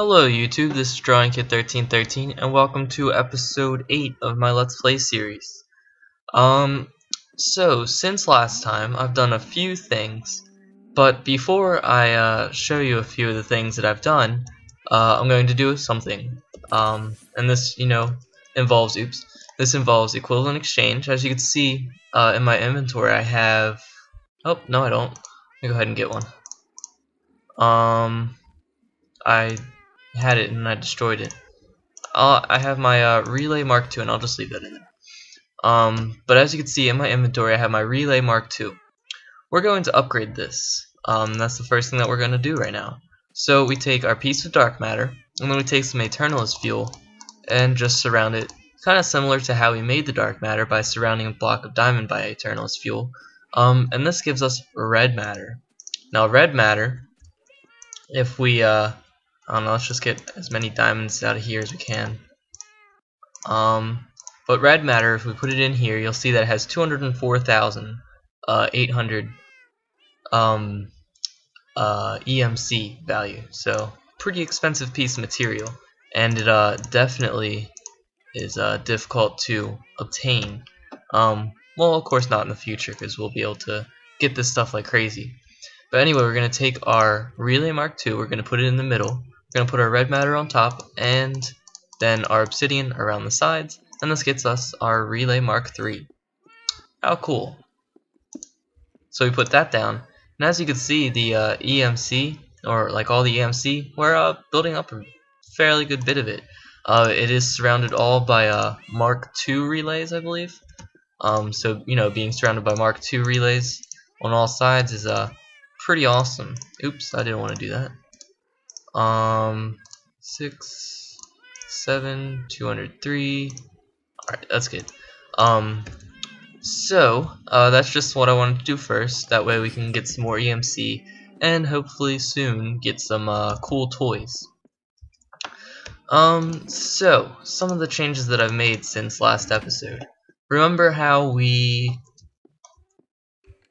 Hello YouTube, this is DrawingKid1313 and welcome to episode 8 of my Let's Play series. So since last time I've done a few things, but before I show you a few of the things that I've done, I'm going to do something. And this, involves, this involves equivalent exchange. As you can see in my inventory I have, oh no I don't, let me go ahead and get one. I had it and I destroyed it. I have my Relay Mark II and I'll just leave that in there. But as you can see in my inventory I have my Relay Mark II. We're going to upgrade this. That's the first thing that we're going to do right now. So we take our piece of dark matter and then we take some Eternalist fuel and just surround it, kind of similar to how we made the dark matter by surrounding a block of diamond by Eternalist fuel. And this gives us red matter. Now red matter, if we I don't know, let's just get as many diamonds out of here as we can. But red matter, if we put it in here, you'll see that it has 204,800 EMC value. So pretty expensive piece of material, and it definitely is difficult to obtain. Well, of course not in the future, because we'll be able to get this stuff like crazy. But anyway, we're going to take our Relay Mark II, we're going to put it in the middle, we're going to put our red matter on top, and then our obsidian around the sides, and this gets us our Relay Mark III. How cool. So we put that down, and as you can see, the EMC, or like all the EMC, we're building up a fairly good bit of it. It is surrounded all by Mark II relays, I believe. So, being surrounded by Mark II relays on all sides is pretty awesome. Oops, I didn't want to do that. 6, 7, 203. Alright, that's good. So that's just what I wanted to do first. That way we can get some more EMC and hopefully soon get some cool toys. So some of the changes that I've made since last episode. Remember how we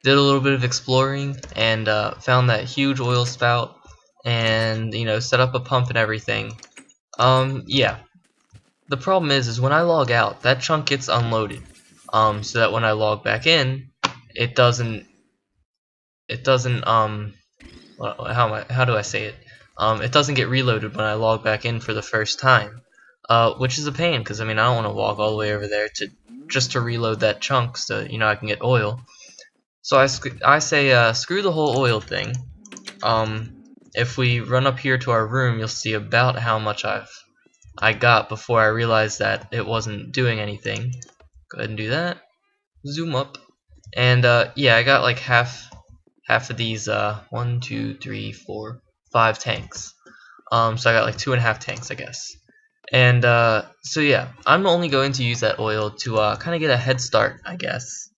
did a little bit of exploring and found that huge oil spout and set up a pump and everything? Yeah. The problem is when I log out, that chunk gets unloaded. So that when I log back in, it doesn't how do I say it? It doesn't get reloaded when I log back in for the first time. Which is a pain, because I don't want to walk all the way over there just to reload that chunk so I can get oil. So I say screw the whole oil thing. If we run up here to our room, you'll see about how much I got before I realized that it wasn't doing anything. Go ahead and do that. Zoom up, and yeah, I got like half of these 1, 2, 3, 4, 5 tanks. So I got like 2.5 tanks, I guess. And so yeah, I'm only going to use that oil to kind of get a head start, I guess.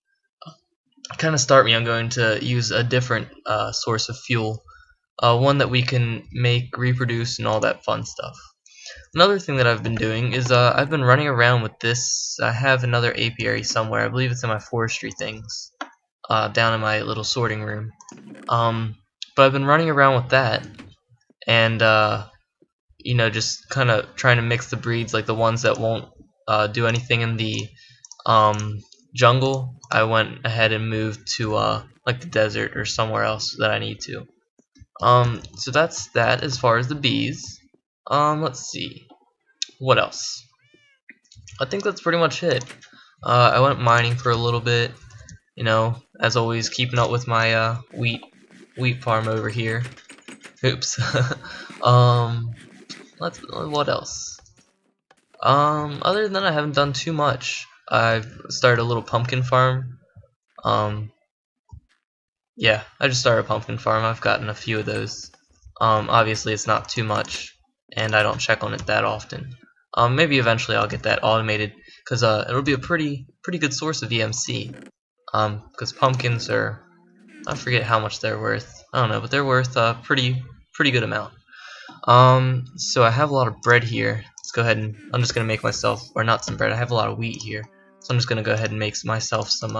Kind of start me. I'm going to use a different source of fuel. One that we can make, reproduce, and all that fun stuff. Another thing that I've been doing is I've been running around with this. I have another apiary somewhere. I believe it's in my forestry things, down in my little sorting room. But I've been running around with that, and just kind of trying to mix the breeds, like the ones that won't do anything in the jungle. I went ahead and moved to like the desert or somewhere else that I need to. So that's that as far as the bees. Let's see, what else? I think that's pretty much it. I went mining for a little bit, as always, keeping up with my wheat farm over here. Oops. What else? Other than that, I haven't done too much. I've started a little pumpkin farm. Yeah, I just started a pumpkin farm. I've gotten a few of those. Obviously it's not too much, and I don't check on it that often. Maybe eventually I'll get that automated, because it'll be a pretty good source of EMC. Because pumpkins are, I forget how much they're worth. I don't know, but they're worth a pretty good amount. So I have a lot of bread here. Let's go ahead and I'm just gonna make myself, or not some bread. I have a lot of wheat here, so I'm just gonna go ahead and make myself some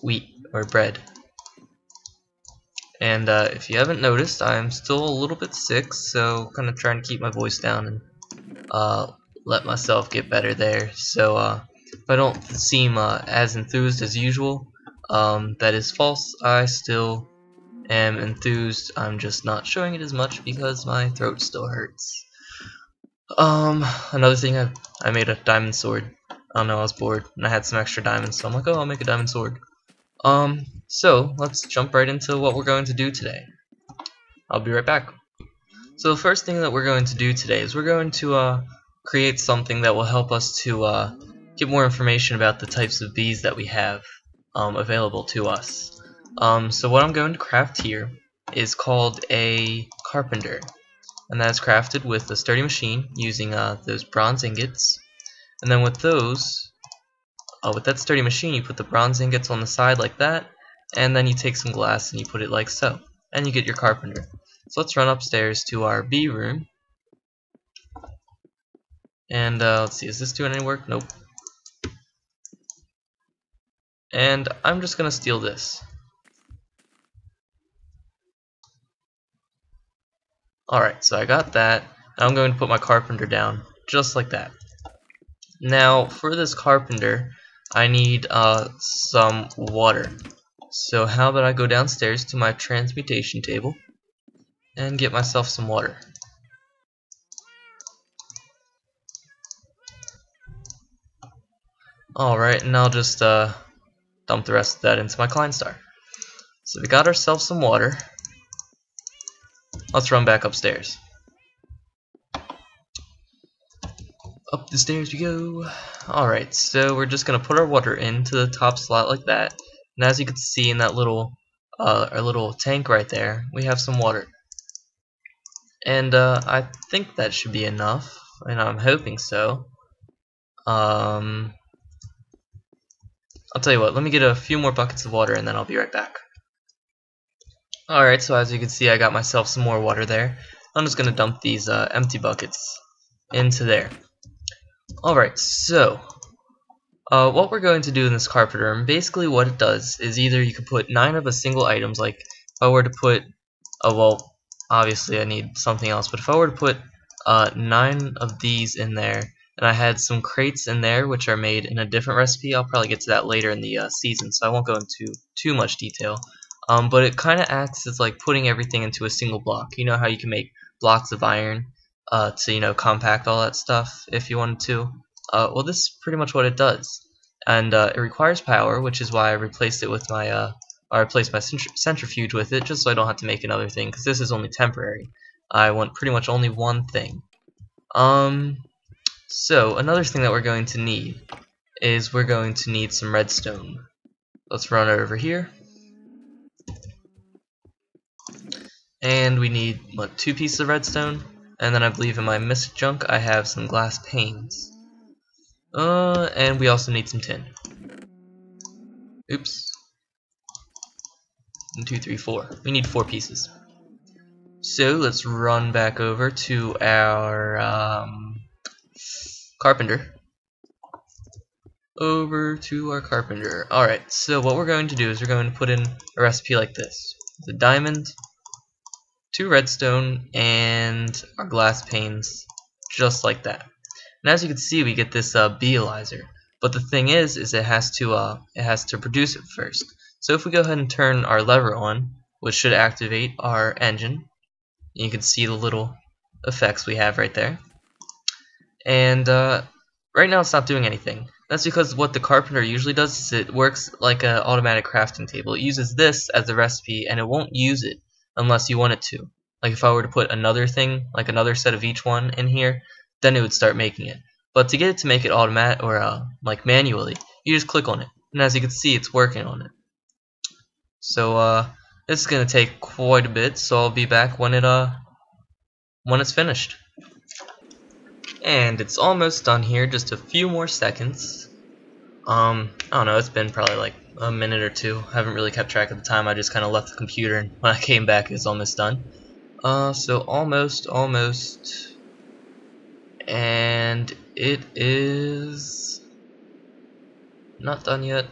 wheat or bread. And if you haven't noticed, I'm still a little bit sick, so kind of trying to keep my voice down and let myself get better there. So if I don't seem as enthused as usual, that is false. I still am enthused. I'm just not showing it as much because my throat still hurts. Another thing, I made a diamond sword. I don't know, I was bored and I had some extra diamonds, so I'm like, oh, I'll make a diamond sword. So let's jump right into what we're going to do today. I'll be right back. So the first thing that we're going to do today is we're going to create something that will help us to get more information about the types of bees that we have available to us. So what I'm going to craft here is called a Carpenter, and that's crafted with a sturdy machine using those bronze ingots. And then with those, with that sturdy machine, you put the bronze ingots on the side like that, and then you take some glass and you put it like so, and you get your Carpenter. So let's run upstairs to our bee room, and let's see, is this doing any work? Nope. And I'm just gonna steal this. Alright, so I got that. I'm going to put my Carpenter down, just like that. Now, for this Carpenter, I need some water. So how about I go downstairs to my transmutation table and get myself some water. Alright, and I'll just dump the rest of that into my Kleinstar. So we got ourselves some water. Let's run back upstairs. Up the stairs we go. Alright, so we're just gonna put our water into the top slot like that. And as you can see in that little our little tank right there, we have some water. And I think that should be enough, and I'm hoping so. I'll tell you what, let me get a few more buckets of water and then I'll be right back. Alright, so as you can see, I got myself some more water there. I'm just gonna dump these empty buckets into there. Alright, so what we're going to do in this Carpenter, and basically what it does is either you can put 9 of a single items, like if I were to put, well, obviously I need something else, but if I were to put 9 of these in there, and I had some crates in there which are made in a different recipe, I'll probably get to that later in the season, so I won't go into too much detail. But it kind of acts as like putting everything into a single block. You know how you can make blocks of iron to compact all that stuff if you wanted to. Well, this is pretty much what it does, and it requires power, which is why I replaced it with my I replaced my centrifuge with it, just so I don't have to make another thing, because this is only temporary. I want pretty much only one thing. So another thing that we're going to need is we're going to need some redstone. Let's run it over here. And we need, what, 2 pieces of redstone? And then I believe in my mist junk I have some glass panes. And we also need some tin. Oops. 1, 2, 3, 4. We need 4 pieces. So let's run back over to our Carpenter. Over to our Carpenter. Alright, so what we're going to do is we're going to put in a recipe like this. The diamond, 2 redstone, and our glass panes, just like that. And as you can see, we get this beealizer. But the thing is it has to produce it first. So if we go ahead and turn our lever on, which should activate our engine, you can see the little effects we have right there. And right now it's not doing anything. That's because what the Carpenter usually does is it works like an automatic crafting table. It uses this as a recipe, and it won't use it unless you want it to. Like if I were to put another thing, like another set of each one in here, then it would start making it. But to get it to make it automatic or like manually, you just click on it, and as you can see, it's working on it. So this is gonna take quite a bit, so I'll be back when it's finished. And it's almost done here, just a few more seconds. I don't know, it's been probably like a minute or two. I haven't really kept track of the time. I just kind of left the computer, and when I came back, it's almost done. So almost, and it is not done yet.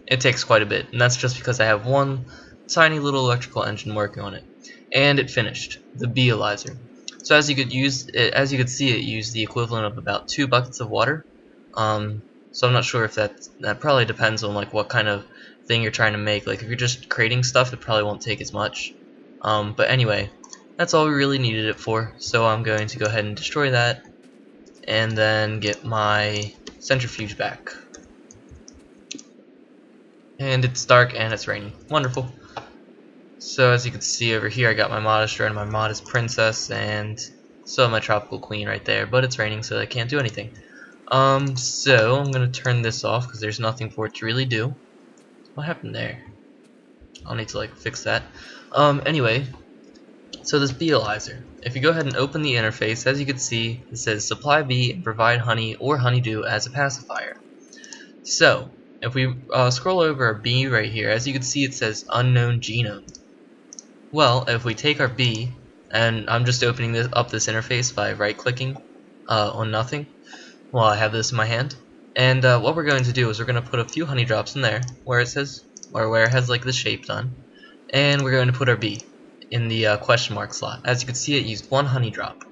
It takes quite a bit, and that's just because I have one tiny little electrical engine working on it, and it finished the Beealyzer. So as you could see, it used the equivalent of about 2 buckets of water. So I'm not sure if that probably depends on like what kind of thing you're trying to make. Like if you're just creating stuff, it probably won't take as much. But anyway, that's all we really needed it for. So I'm going to go ahead and destroy that, and then get my centrifuge back. And it's dark and it's raining. Wonderful. So as you can see over here, I got my Modest Drone, my Modest Princess, and so my Tropical Queen right there. But it's raining, so I can't do anything. So I'm gonna turn this off because there's nothing for it to really do. What happened there? I'll need to like fix that. Anyway, so this Beealyzer. If you go ahead and open the interface, as you can see, it says supply bee and provide honey or honeydew as a pacifier. So if we scroll over our bee right here, as you can see, it says unknown genome. Well, if we take our bee, and I'm just opening up this interface by right-clicking on nothing while I have this in my hand, and what we're going to do is we're going to put a few honey drops in there where it says, or where it has like the shape done, and we're going to put our bee in the question mark slot. As you can see, it used 1 honey drop,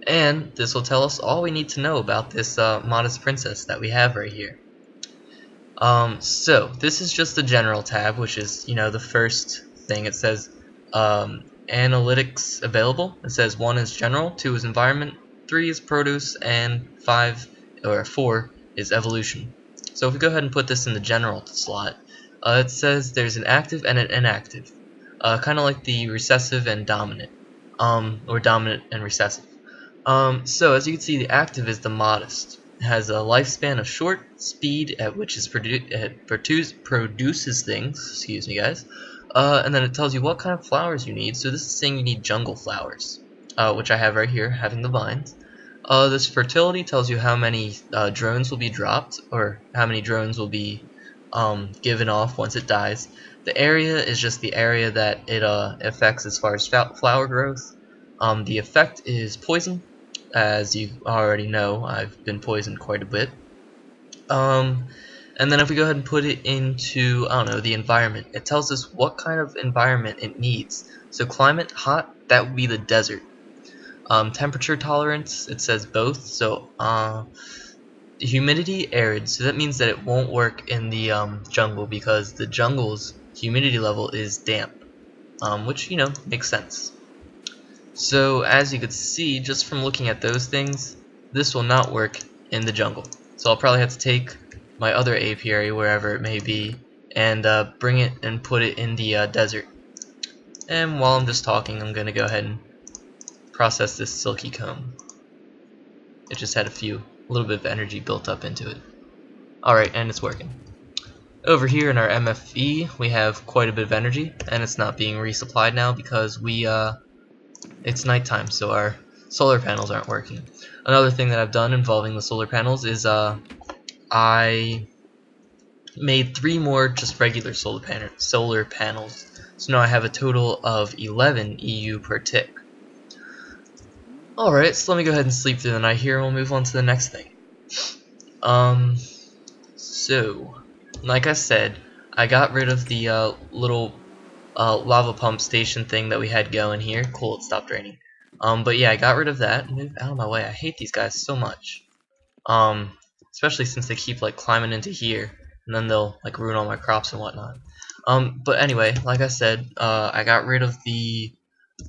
and this will tell us all we need to know about this Modest Princess that we have right here. So this is just the general tab, which is, you know, the first thing. It says analytics available. It says 1 is general, 2 is environment, 3 is produce, and 4 is evolution. So if we go ahead and put this in the general slot, it says there's an active and an inactive, kind of like the recessive and dominant, or dominant and recessive. So as you can see, the active is the Modest. It has a lifespan of short, speed at which it produces things. Excuse me, guys. And then it tells you what kind of flowers you need. So this is saying you need jungle flowers, which I have right here, having the vines. This fertility tells you how many drones will be dropped, or how many drones will be given off once it dies. The area is just the area that it affects as far as flower growth. The effect is poison. As you already know, I've been poisoned quite a bit. And then if we go ahead and put it into, I don't know, the environment, it tells us what kind of environment it needs. So climate, hot, that would be the desert. Temperature tolerance, it says both. So humidity, arid, so that means that it won't work in the jungle, because the jungle's humidity level is damp, which, you know, makes sense. So as you could see, just from looking at those things, this will not work in the jungle. So I'll probably have to take my other apiary, wherever it may be, and bring it and put it in the desert. And while I'm just talking, I'm going to go ahead and process this silky comb. It just had a little bit of energy built up into it. Alright, and it's working. Over here in our MFE, we have quite a bit of energy, and it's not being resupplied now because it's nighttime, so our solar panels aren't working. Another thing that I've done involving the solar panels is I made 3 more just regular solar panels. So now I have a total of 11 EU per tick. Alright, so let me go ahead and sleep through the night here, and we'll move on to the next thing. So, like I said, I got rid of the little lava pump station thing that we had going here. Cool, it stopped raining. But yeah, I got rid of that. Move out of my way. I hate these guys so much. Especially since they keep like climbing into here, and then they'll like ruin all my crops and whatnot. But anyway, like I said, I got rid of the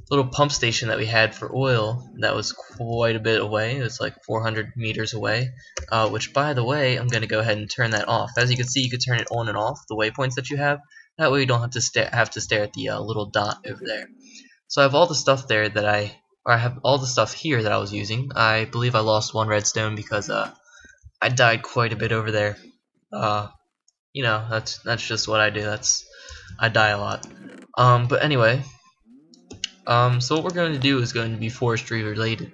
little pump station that we had for oil. That was quite a bit away. It was like 400 meters away, which, by the way, I'm going to go ahead and turn that off. As you can see, you can turn it on and off, the waypoints that you have. That way you don't have to stare at the little dot over there. So I have all the stuff there that I have all the stuff here that I was using. I believe I lost 1 redstone because I died quite a bit over there. You know, that's just what I do. I die a lot. But anyway, so what we're going to do is going to be forestry related.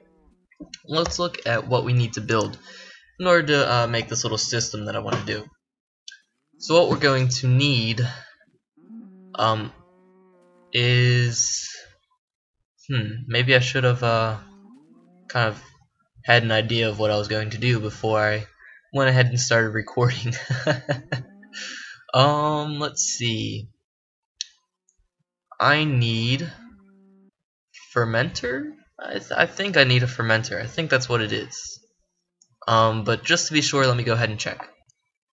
Let's look at what we need to build in order to make this little system that I want to do. So what we're going to need is maybe I should have kind of had an idea of what I was going to do before I went ahead and started recording. Let's see. I need fermenter. I think I need a fermenter. I think that's what it is. But just to be sure, let me go ahead and check.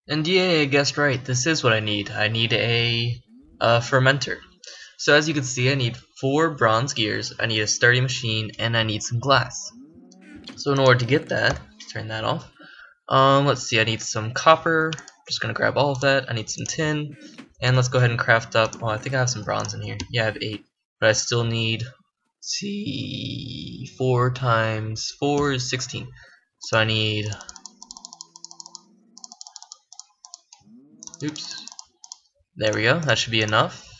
And yeah, I guessed right. This is what I need. I need a fermenter. So as you can see, I need 4 bronze gears, I need a sturdy machine, and I need some glass. So in order to get that, turn that off. Let's see, I need some copper. Just gonna grab all of that. I need some tin, and let's go ahead and craft up. Oh, I think I have some bronze in here. Yeah, I have 8, but I still need. Let's see, 4 times 4 is 16. So I need. Oops. There we go. That should be enough.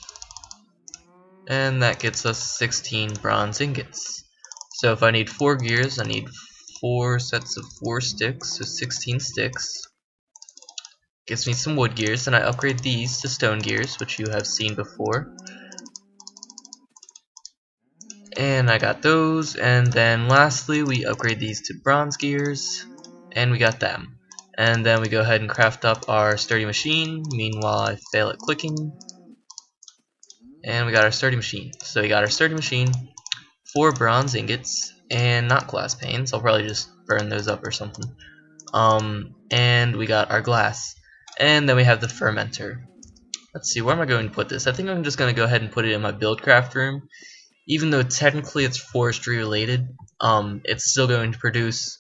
And that gets us 16 bronze ingots. So if I need 4 gears, I need 4 sets of 4 sticks, so 16 sticks. Gives me some wood gears, and I upgrade these to stone gears, which you have seen before. And I got those, and then lastly we upgrade these to bronze gears, and we got them. And then we go ahead and craft up our sturdy machine. Meanwhile, I fail at clicking. And we got our sturdy machine. So we got our sturdy machine, 4 bronze ingots, and not glass panes. I'll probably just burn those up or something. And we got our glass. And then we have the fermenter. Let's see, where am I going to put this? I think I'm just going to go ahead and put it in my Buildcraft room. Even though technically it's forestry related, it's still going to produce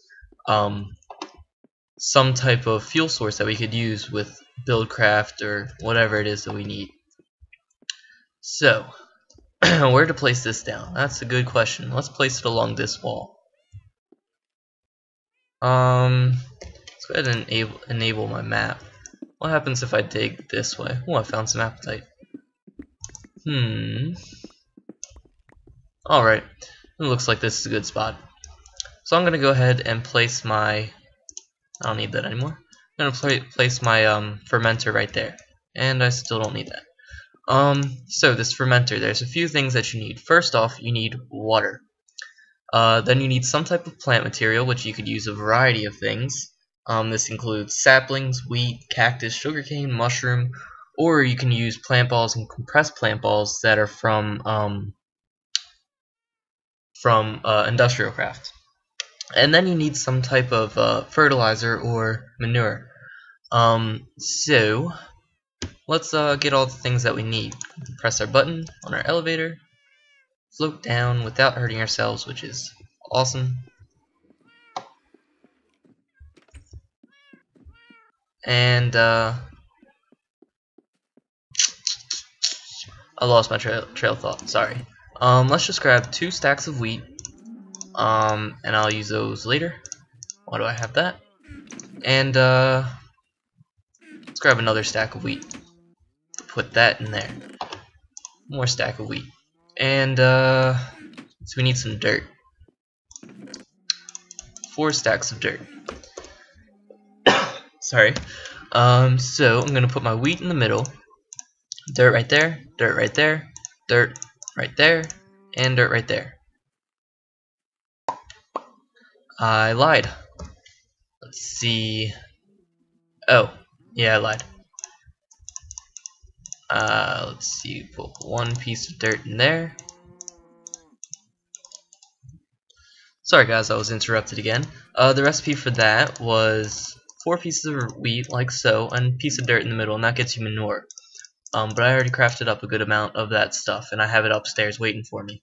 some type of fuel source that we could use with Buildcraft or whatever it is that we need. So, where to place this down? That's a good question. Let's place it along this wall. Let's go ahead and enable my map. What happens if I dig this way? Oh, I found some apatite. Alright, it looks like this is a good spot. So I'm going to go ahead and place my... I don't need that anymore. I'm going to place my fermenter right there. And I still don't need that. So this fermenter, there's a few things that you need. First off, you need water. Then you need some type of plant material, which you could use a variety of things. This includes saplings, wheat, cactus, sugarcane, mushroom, or you can use plant balls and compressed plant balls that are from industrial craft. And then you need some type of fertilizer or manure. So let's get all the things that we need. Press our button on our elevator, float down without hurting ourselves, which is awesome. And I lost my trail of thought, sorry. Let's just grab 2 stacks of wheat, and I'll use those later. Why do I have that? And let's grab another stack of wheat. Put that in there. More stack of wheat. And so we need some dirt. 4 stacks of dirt. Sorry. So I'm gonna put my wheat in the middle. Dirt right there, dirt right there, dirt right there, and dirt right there. I lied. Let's see. Oh, yeah, I lied. Let's see, put 1 piece of dirt in there. Sorry guys, I was interrupted again. The recipe for that was 4 pieces of wheat, like so, and a piece of dirt in the middle, and that gets you manure. But I already crafted up a good amount of that stuff, and I have it upstairs waiting for me.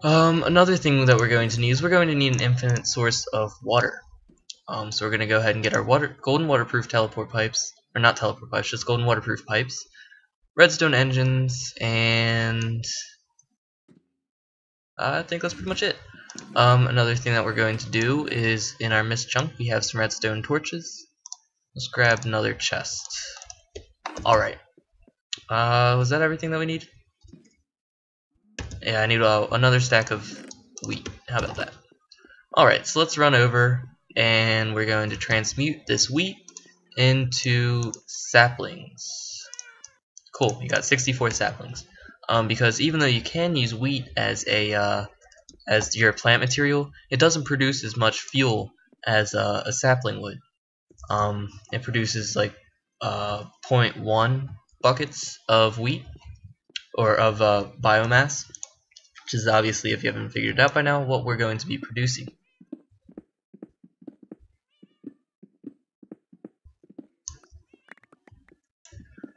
Another thing that we're going to need is we're going to need an infinite source of water. So we're going to go ahead and get our golden waterproof teleport pipes, or not teleport pipes, just golden waterproof pipes, redstone engines, and I think that's pretty much it. Another thing that we're going to do is in our mist chunk we have some redstone torches. Let's grab another chest. Alright. Was that everything that we need? Yeah, I need another stack of wheat. How about that? Alright, so let's run over and we're going to transmute this wheat into saplings. Cool, you got 64 saplings. Because even though you can use wheat as your plant material, it doesn't produce as much fuel as a sapling would. It produces like 0.1 buckets of wheat, or of biomass, which is obviously, if you haven't figured it out by now, what we're going to be producing.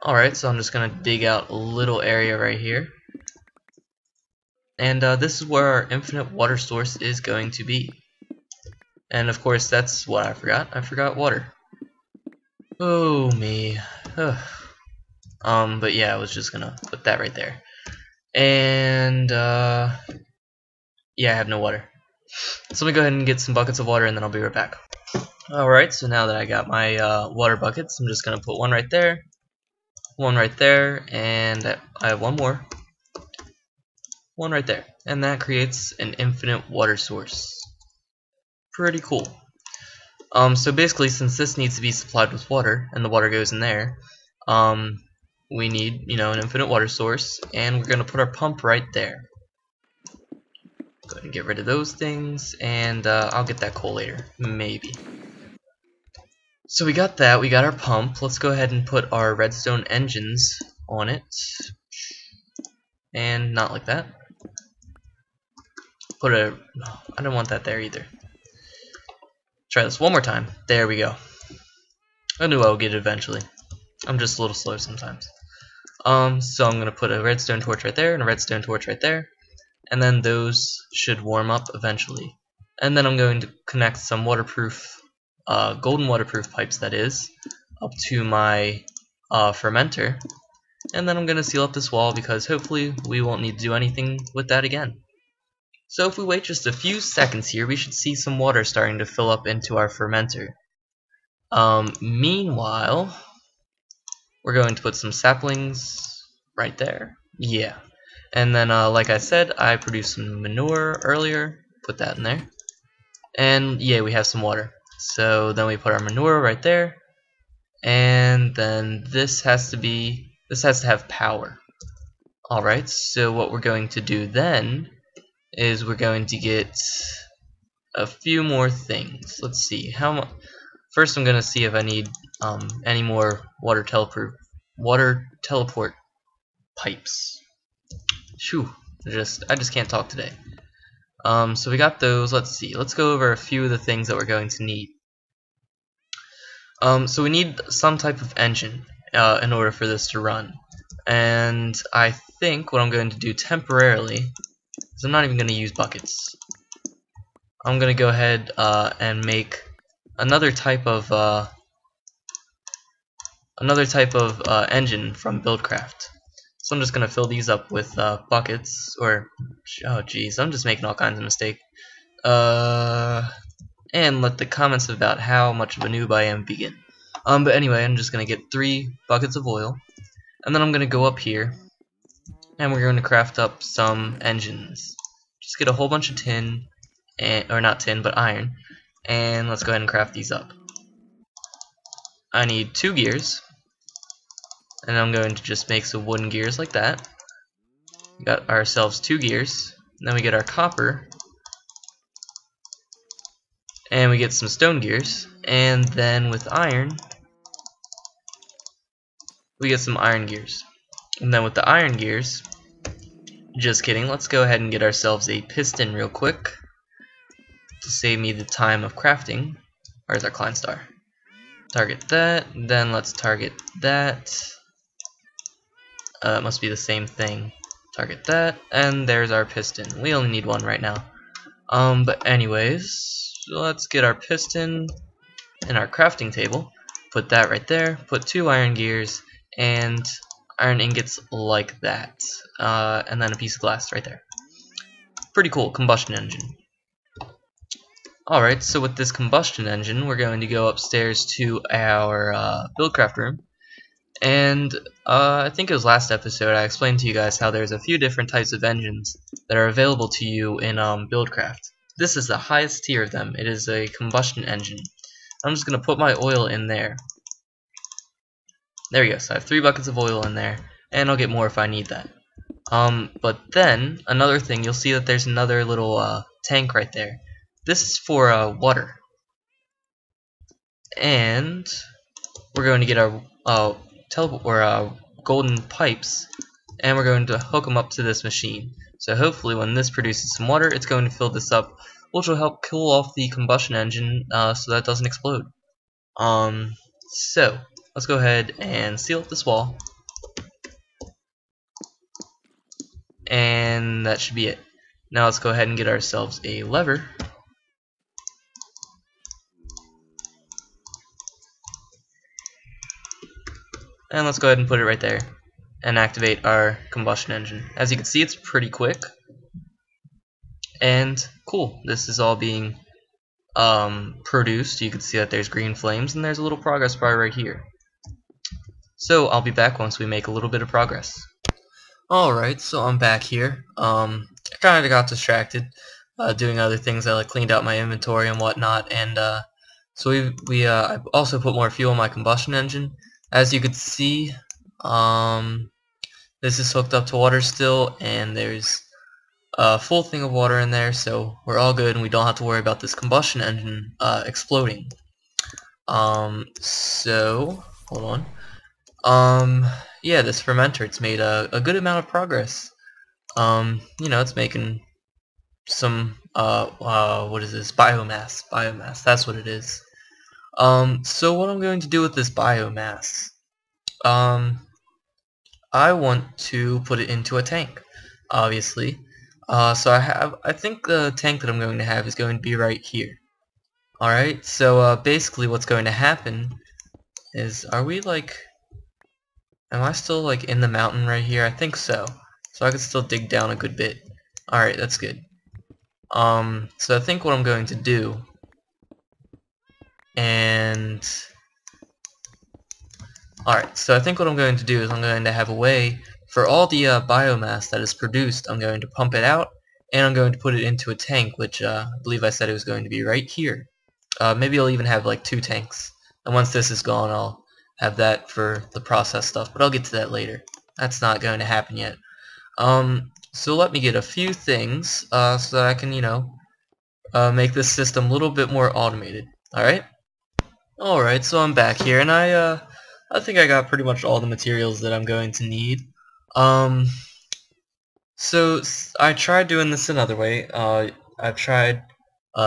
Alright, so I'm just going to dig out a little area right here. And this is where our infinite water source is going to be. And of course, that's what I forgot. I forgot water. Oh, me. But yeah, I was just going to put that right there. And, yeah, I have no water. So let me go ahead and get some buckets of water, and then I'll be right back. Alright, so now that I got my water buckets, I'm just going to put one right there, and I have one more. One right there. And that creates an infinite water source. Pretty cool. So basically, since this needs to be supplied with water, and the water goes in there, we need, an infinite water source, and we're going to put our pump right there. Go ahead and get rid of those things, and I'll get that coal later, maybe. So we got that, we got our pump. Let's go ahead and put our redstone engines on it. And not like that. I don't want that there either. Try this one more time. There we go. I knew I would get it eventually. I'm just a little slow sometimes. So I'm going to put a redstone torch right there and a redstone torch right there. And then those should warm up eventually. And then I'm going to connect some waterproof, golden waterproof pipes, that is, up to my fermenter. And then I'm going to seal up this wall because hopefully we won't need to do anything with that again. So if we wait just a few seconds here, we should see some water starting to fill up into our fermenter. Meanwhile, we're going to put some saplings right there. Yeah. And then, like I said, I produced some manure earlier. Put that in there. And yeah, we have some water. So then we put our manure right there. And then this has to have power. Alright, so what we're going to do then is we're going to get a few more things. Let's see how much. First, I'm going to see if I need any more water teleport pipes. Phew, I just can't talk today. So we got those. Let's see. Let's go over a few of the things that we're going to need. So we need some type of engine in order for this to run. And I think what I'm going to do temporarily is I'm not even going to use buckets. I'm going to go ahead and make another type of engine from Buildcraft. So I'm just going to fill these up with buckets, or, oh geez, I'm just making all kinds of mistakes. And let the comments about how much of a noob I am begin. But anyway, I'm just going to get 3 buckets of oil, and then I'm going to go up here, and we're going to craft up some engines. Just get a whole bunch of tin, or not tin, but iron, and let's go ahead and craft these up. I need 2 gears. And I'm going to just make some wooden gears like that. We got ourselves 2 gears. And then we get our copper. And we get some stone gears. And then with iron, we get some iron gears. And then with the iron gears, just kidding, let's go ahead and get ourselves a piston real quick to save me the time of crafting. Where's our Klein star? Target that. Then let's target that. It must be the same thing. Target that, and there's our piston. We only need one right now. But anyways, let's get our piston in our crafting table. Put that right there. Put 2 iron gears and iron ingots like that. And then a piece of glass right there. Pretty cool combustion engine. Alright, so with this combustion engine, we're going to go upstairs to our Buildcraft room. And I think it was last episode I explained to you guys how there's a few different types of engines that are available to you in Buildcraft. This is the highest tier of them. It is a combustion engine. I'm just going to put my oil in there. There we go. So I have 3 buckets of oil in there, and I'll get more if I need that. But then, another thing, you'll see that there's another little tank right there. This is for water. And we're going to get our golden pipes and we're going to hook them up to this machine. So hopefully when this produces some water, it's going to fill this up, which will help cool off the combustion engine so that it doesn't explode. So let's go ahead and seal up this wall, and that should be it. Now let's go ahead and get ourselves a lever, and let's go ahead and put it right there and activate our combustion engine. As you can see, it's pretty quick and cool. This is all being produced. You can see that there's green flames and there's a little progress bar right here. So I'll be back once we make a little bit of progress. Alright, so I'm back here. I kinda got distracted doing other things. I like cleaned out my inventory and whatnot, and so I also put more fuel in my combustion engine. As you can see, this is hooked up to water still, and there's a full thing of water in there, so we're all good and we don't have to worry about this combustion engine exploding. So hold on. Yeah, this fermenter, it's made a good amount of progress. You know, it's making some what is this? Biomass, that's what it is. So what I'm going to do with this biomass, I want to put it into a tank, obviously. So I think the tank that I'm going to have is going to be right here. Alright, so basically what's going to happen is, am I still like in the mountain right here? I think so. So I can still dig down a good bit. Alright, that's good. So I think what I'm going to do, Alright, so I think what I'm going to do is I'm going to have a way for all the biomass that is produced. I'm going to pump it out, and I'm going to put it into a tank, which I believe I said it was going to be right here. Maybe I'll even have like 2 tanks, and once this is gone I'll have that for the process stuff, but I'll get to that later. That's not going to happen yet. So let me get a few things so that I can, you know, make this system a little bit more automated. Alright, so I'm back here, and I think I got pretty much all the materials that I'm going to need. So I tried doing this another way. I've tried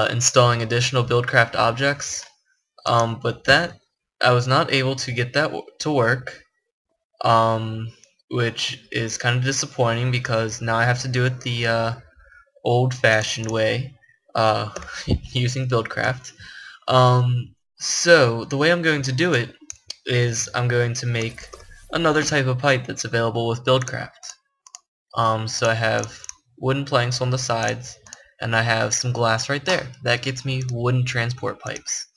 installing additional Buildcraft objects, but I was not able to get that to work, which is kind of disappointing because now I have to do it the old-fashioned way, using Buildcraft. So the way I'm going to do it is I'm going to make another type of pipe that's available with Buildcraft. So I have wooden planks on the sides, and I have some glass right there. That gets me wooden transport pipes.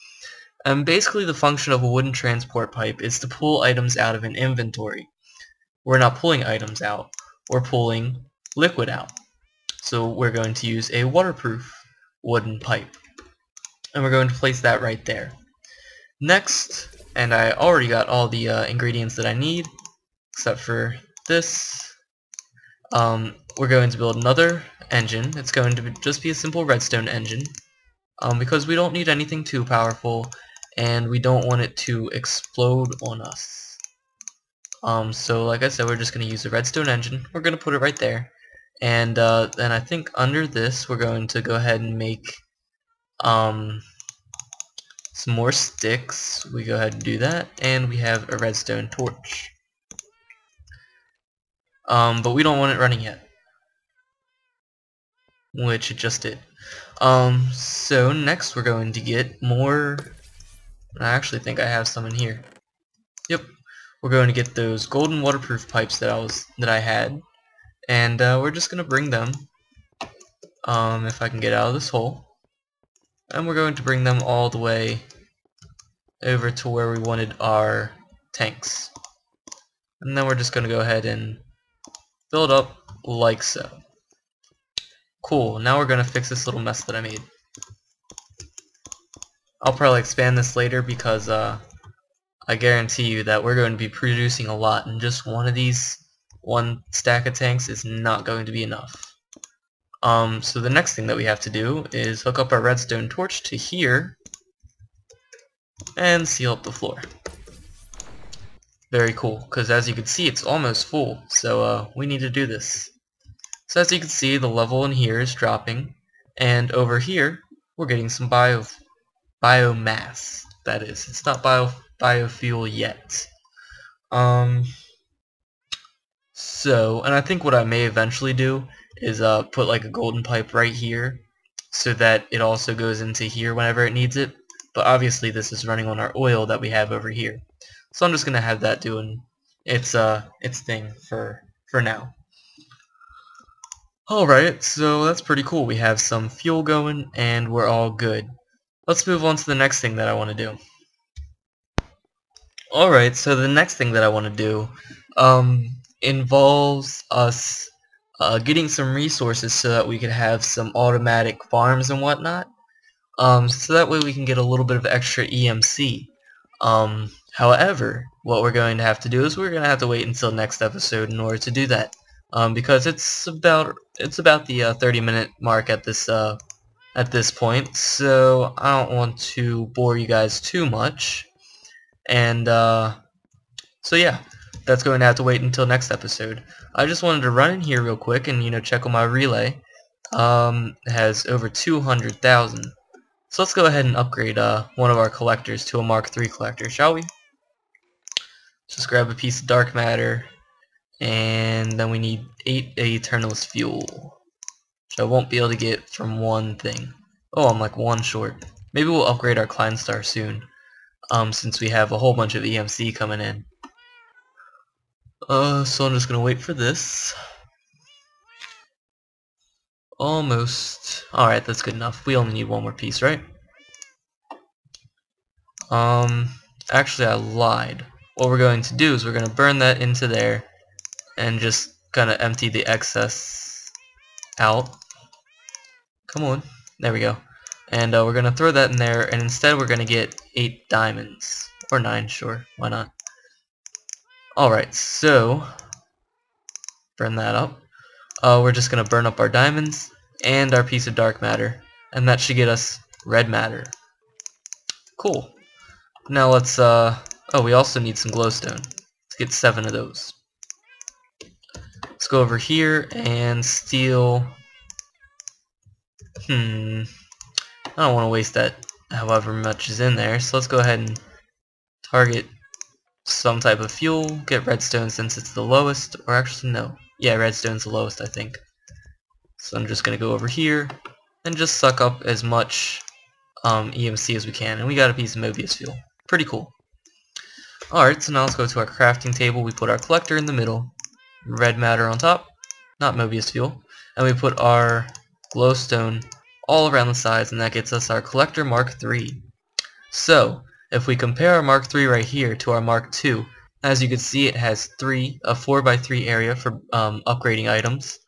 And basically the function of a wooden transport pipe is to pull items out of an inventory. We're not pulling items out, we're pulling liquid out. So we're going to use a waterproof wooden pipe, and we're going to place that right there. Next, and I already got all the ingredients that I need, except for this, we're going to build another engine. It's going to just be a simple redstone engine, because we don't need anything too powerful, and we don't want it to explode on us. So like I said, we're just going to use a redstone engine. We're going to put it right there, and then I think under this we're going to go ahead and make some more sticks. We go ahead and do that, and we have a redstone torch. But we don't want it running yet, which it just did. So next we're going to get more. I actually think I have some in here. Yep, we're going to get those golden waterproof pipes that I had, and we're just gonna bring them. If I can get out of this hole, and we're going to bring them all the way over to where we wanted our tanks, and then we're just going to go ahead and build up like so. Cool, now we're going to fix this little mess that I made. I'll probably expand this later because I guarantee you that we're going to be producing a lot, and just one stack of tanks is not going to be enough. So the next thing that we have to do is hook up our redstone torch to here and seal up the floor. Very cool, because as you can see, it's almost full, so we need to do this. So as you can see, the level in here is dropping, and over here, we're getting some biomass. That is, it's not biofuel yet. And I think what I may eventually do is put like a golden pipe right here, so that it also goes into here whenever it needs it. But obviously, this is running on our oil that we have over here. So I'm just gonna have that doing its thing for now. Alright, so that's pretty cool. We have some fuel going and we're all good. Let's move on to the next thing that I want to do. Alright, so the next thing that I want to do involves us getting some resources so that we can have some automatic farms and whatnot. So that way we can get a little bit of extra EMC. However, what we're going to have to do is we're going to have to wait until next episode in order to do that, because it's about the 30-minute mark at this point. So I don't want to bore you guys too much, and so yeah, that's going to have to wait until next episode. I just wanted to run in here real quick and check on my relay. It has over 200,000. So let's go ahead and upgrade one of our collectors to a Mark III collector, shall we? Just grab a piece of dark matter, and then we need 8 Eternalist fuel, which I won't be able to get from one thing. Oh, I'm like one short. Maybe we'll upgrade our Kleinstar soon, since we have a whole bunch of EMC coming in. So I'm just gonna wait for this. Almost. Alright, that's good enough. We only need one more piece, right? Actually I lied. What we're going to do is we're going to burn that into there and just kind of empty the excess out. Come on. There we go. And we're going to throw that in there, and instead we're going to get 8 diamonds. Or 9, sure. Why not? Alright, so burn that up. We're just going to burn up our diamonds and our piece of dark matter, and that should get us red matter. Cool. Now let's oh, we also need some glowstone. Let's get 7 of those. Let's go over here and steal. I don't want to waste that however much is in there, so let's go ahead and target some type of fuel, get redstone since it's the lowest, or actually no. Yeah, redstone's the lowest, I think. So I'm just going to go over here and just suck up as much EMC as we can, and we got a piece of Mobius fuel. Pretty cool. Alright, so now let's go to our crafting table. We put our collector in the middle, red matter on top, not Mobius fuel, and we put our glowstone all around the sides, and that gets us our collector Mark III. So, if we compare our Mark III right here to our Mark II, as you can see, it has a 4x3 area for upgrading items,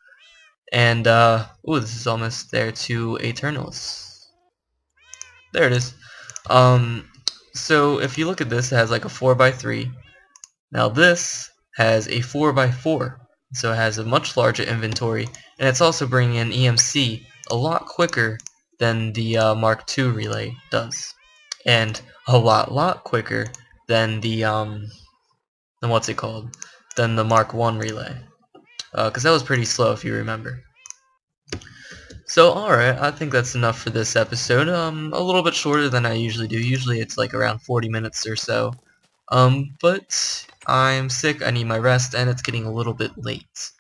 and ooh, this is almost there to Eternals. There it is. So if you look at this, it has like a 4x3. Now this has a 4x4, so it has a much larger inventory, and it's also bringing in EMC a lot quicker than the Mark II relay does, and a lot quicker than the what's it called? Than the Mark I relay, because that was pretty slow if you remember. So alright, I think that's enough for this episode. A little bit shorter than I usually do. Usually it's like around 40 minutes or so. But I'm sick, I need my rest, and it's getting a little bit late.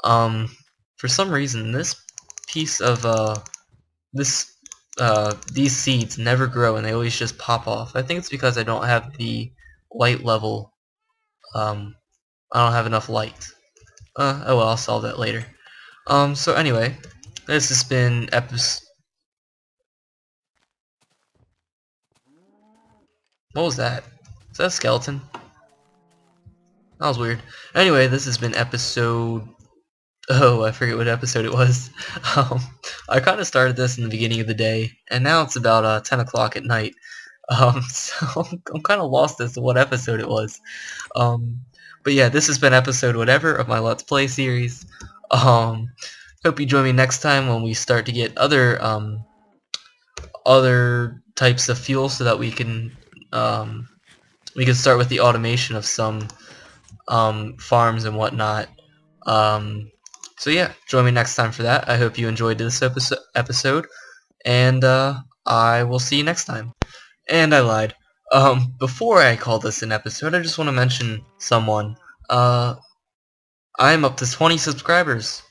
For some reason, this piece of, these seeds never grow and they always just pop off. I think it's because I don't have the light level, I don't have enough light. Oh well, I'll solve that later. So anyway, this has been What was that? Is that a skeleton? That was weird. Anyway, this has been episode... Oh, I forget what episode it was. I kind of started this in the beginning of the day, and now it's about 10 o'clock at night. So I'm kind of lost as to what episode it was. But yeah, this has been episode whatever of my Let's Play series. Hope you join me next time when we start to get other types of fuel, so that we can start with the automation of some farms and whatnot. So yeah, join me next time for that. I hope you enjoyed this episode, and I will see you next time. And I lied. Before I call this an episode, I just want to mention someone. I'm up to 20 subscribers.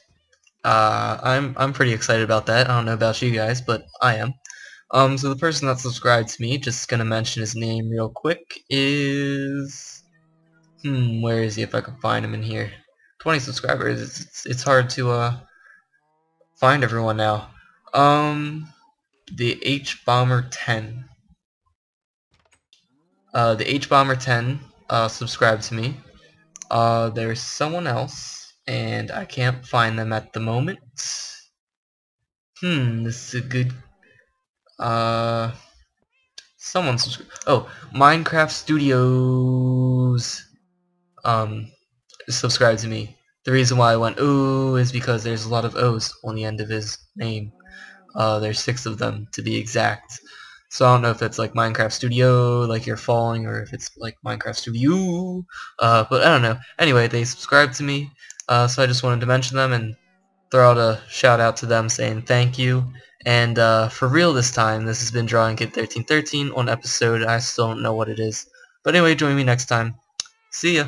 I'm pretty excited about that. I don't know about you guys, but I am. So the person that subscribed to me, just gonna mention his name real quick, is... where is he, if I can find him in here? 20 subscribers, it's hard to, find everyone now. The H-Bomber 10. The H-Bomber 10, subscribed to me. There's someone else, and I can't find them at the moment. This is a good... someone subscribed. Oh, Minecraft Studios, subscribed to me. The reason why I went ooh is because there's a lot of O's on the end of his name. There's 6 of them to be exact. So I don't know if it's like Minecraft Studio, like you're falling, or if it's like Minecraft Studio. But I don't know. Anyway, they subscribed to me, so I just wanted to mention them and throw out a shout out to them saying thank you. And for real this time, this has been Drawing Kid 1313 on episode, I still don't know what it is. But anyway, join me next time. See ya!